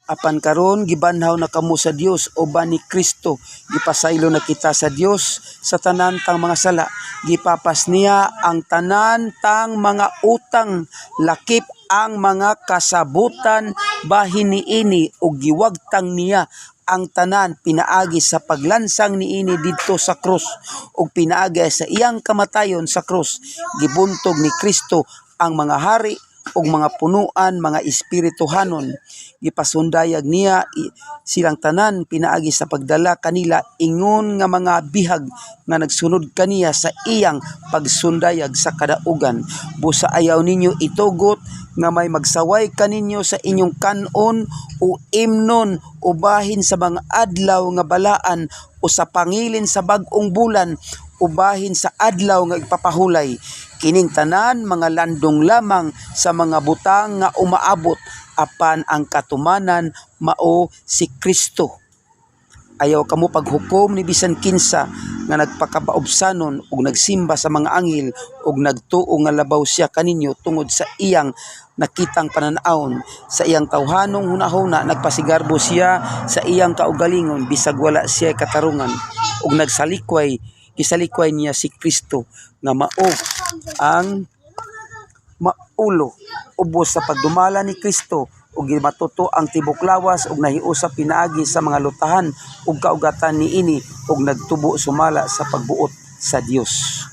Apan karon gibanhaw na kamo sa Dios uban ni Kristo, gipasaylo na kita sa Dios sa tanan tang mga sala. Gipapas niya ang tanan tang mga utang, lakip ang mga kasabutan bahin niini ug giwagtang niya ang tanan pinaagi sa paglansang niini didto sa krus ug pinaagi sa iyang kamatayon sa krus. Gibuntog ni Kristo ang mga hari ug mga punuan, mga espirituhanon. Gipasundayag niya silang tanan pinaagi sa pagdala kanila ingon nga mga bihag nga nagsunod kaniya sa iyang pagsundayag sa kadaugan. Busa ayaw ninyo itugot nga may magsaway kaninyo sa inyong kanon o imnon o bahin sa mga adlaw nga balaan o sa pangilin sa bag-ong bulan o bahin sa adlaw nga ipapahulay. Kining tanan mga landong lamang sa mga butang nga umaabot, apan ang katumanan mao si Kristo. Ayaw kamo paghukom ni bisan kinsa nga nagpakabaobsanon ug nagsimba sa mga anghel ug nagtuo nga labaw siya kaninyo tungod sa iyang nakitang pananawon. Sa iyang tawhanong hunahuna nagpasigarbo siya sa iyang kaugalingon bisag wala siya katarungan ug gisalikway niya si Kristo nga mao ang maulo ubos sa pagdumala ni Kristo ug matuto ang tibok lawas ug nahiusap pinaagi sa mga lutahan ug kaugatan niini ug nagtubo sumala sa pagbuot sa Dios.